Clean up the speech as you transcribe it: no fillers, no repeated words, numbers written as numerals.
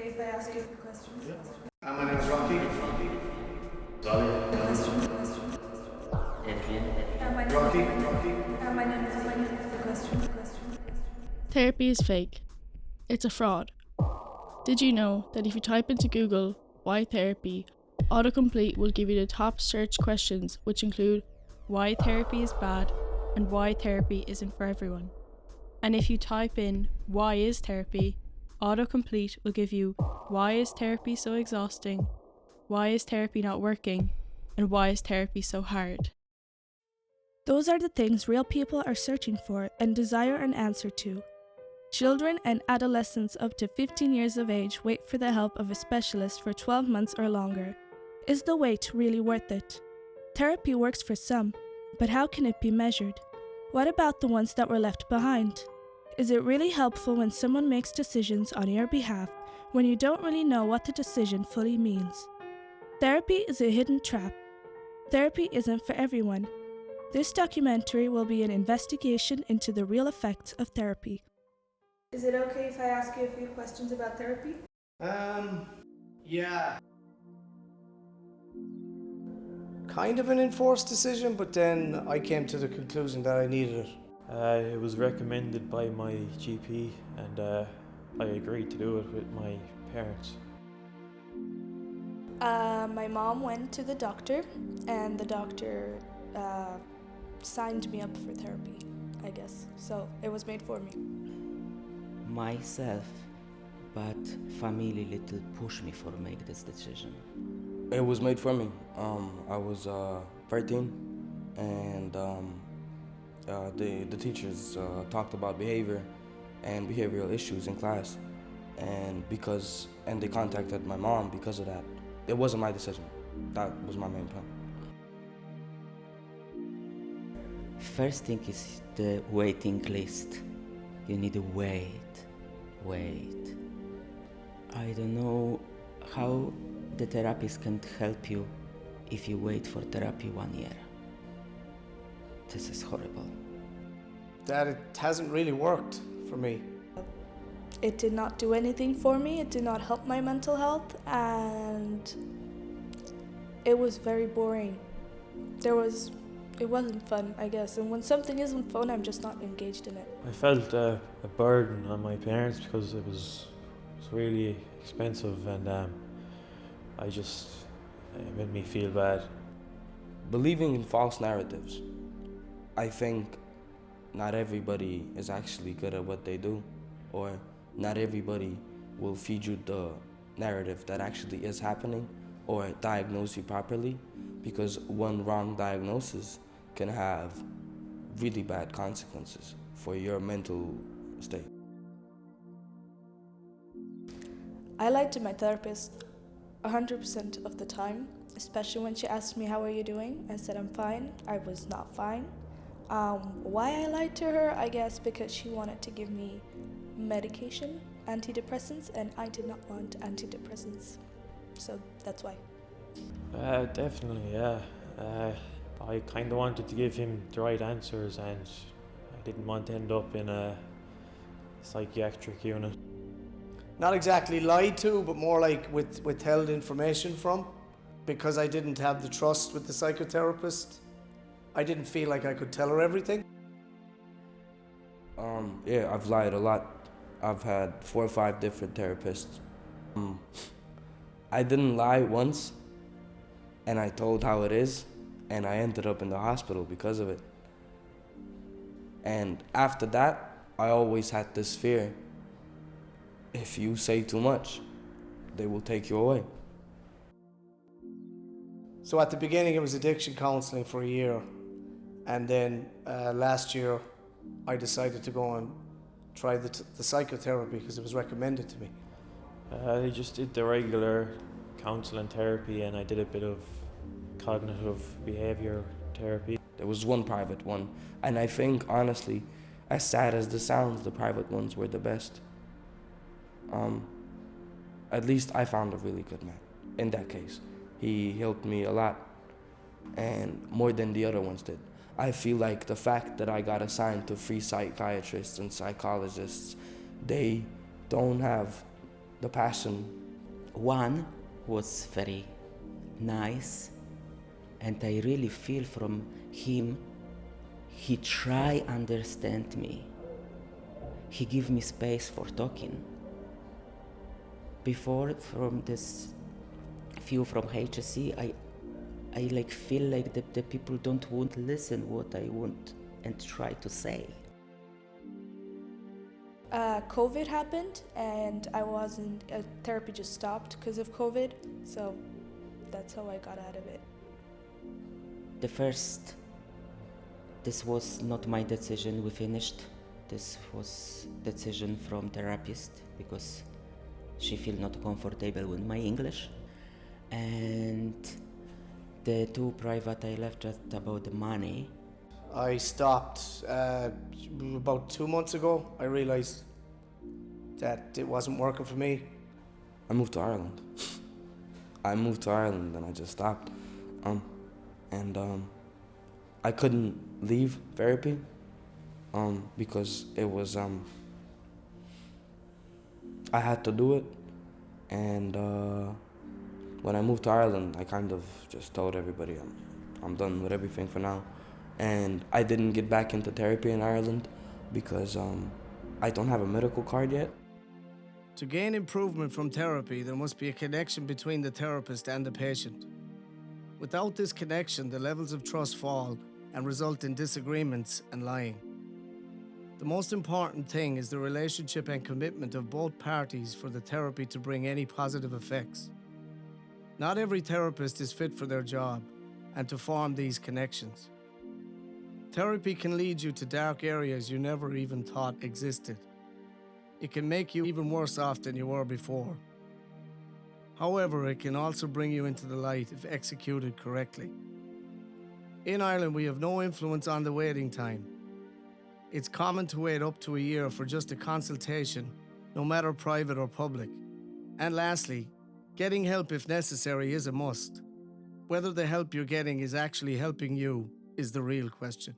okay if I ask you questions? Yeah. My name is Rocky. Question. Adrian. Rocky. My name is question. Therapy is fake. It's a fraud. Did you know that if you type into Google, why therapy, autocomplete will give you the top search questions, which include why therapy is bad and why therapy isn't for everyone. And if you type in why is therapy, autocomplete will give you why is therapy so exhausting, why is therapy not working, and why is therapy so hard. Those are the things real people are searching for and desire an answer to. Children and adolescents up to 15 years of age wait for the help of a specialist for 12 months or longer. Is the wait really worth it? Therapy works for some, but how can it be measured? What about the ones that were left behind? Is it really helpful when someone makes decisions on your behalf when you don't really know what the decision fully means? Therapy is a hidden trap. Therapy isn't for everyone. This documentary will be an investigation into the real effects of therapy. Is it okay if I ask you a few questions about therapy? Yeah. Kind of an enforced decision, but then I came to the conclusion that I needed it. It was recommended by my GP and I agreed to do it with my parents. My mom went to the doctor and the doctor signed me up for therapy, I guess. So it was made for me. Myself, but family little push me for make this decision. It was made for me. I was 13 and the teachers talked about behavior and behavioral issues in class, and they contacted my mom because of that. It wasn't my decision. That was my main point. First thing is the waiting list. You need to wait. I don't know how the therapist can help you if you wait for therapy 1 year. This is horrible. That it hasn't really worked for me. It did not do anything for me. It did not help my mental health, and it was very boring. It wasn't fun, I guess. And when something isn't fun, I'm just not engaged in it. I felt a burden on my parents because it was really expensive and it made me feel bad. Believing in false narratives. I think not everybody is actually good at what they do, or not everybody will feed you the narrative that actually is happening or diagnose you properly, because one wrong diagnosis can have really bad consequences for your mental state. I lied to my therapist 100% of the time, especially when she asked me, "How are you doing?" I said, "I'm fine." I was not fine. Why I lied to her? I guess because she wanted to give me medication, antidepressants, and I did not want antidepressants. So that's why. Definitely, yeah. I kind of wanted to give him the right answers and I didn't want to end up in a psychiatric unit. Not exactly lied to, but more like withheld information from, because I didn't have the trust with the psychotherapist. I didn't feel like I could tell her everything. Yeah, I've lied a lot. I've had 4 or 5 different therapists. I didn't lie once, and I told how it is, and I ended up in the hospital because of it. And after that, I always had this fear. If you say too much, they will take you away. So at the beginning, it was addiction counseling for a year. And then last year, I decided to go and try the psychotherapy because it was recommended to me. I just did the regular counseling therapy and I did a bit of cognitive behavior therapy. There was one private one, and I think, honestly, as sad as this sounds, the private ones were the best. At least I found a really good man in that case. He helped me a lot, and more than the other ones did. I feel like the fact that I got assigned to free psychiatrists and psychologists, they don't have the passion. One was very nice, and I really feel from him, he try understand me. He give me space for talking. Before, from this few from HSC, I like feel like the people don't want to listen what I want and try to say. COVID happened and therapy just stopped because of COVID, so that's how I got out of it. This was not my decision, we finished. This was decision from therapist because she feel not comfortable with my English. And the two private I left just about the money. I stopped about 2 months ago. I realised that it wasn't working for me. I moved to Ireland. And I just stopped. I couldn't leave therapy because it was, I had to do it. And when I moved to Ireland, I kind of just told everybody I'm done with everything for now. And I didn't get back into therapy in Ireland because I don't have a medical card yet. To gain improvement from therapy, there must be a connection between the therapist and the patient. Without this connection, the levels of trust fall and result in disagreements and lying. The most important thing is the relationship and commitment of both parties for the therapy to bring any positive effects. Not every therapist is fit for their job and to form these connections. Therapy can lead you to dark areas you never even thought existed. It can make you even worse off than you were before. However, it can also bring you into the light if executed correctly. In Ireland, we have no influence on the waiting time. It's common to wait up to a year for just a consultation, no matter private or public. And lastly, getting help if necessary is a must. Whether the help you're getting is actually helping you is the real question.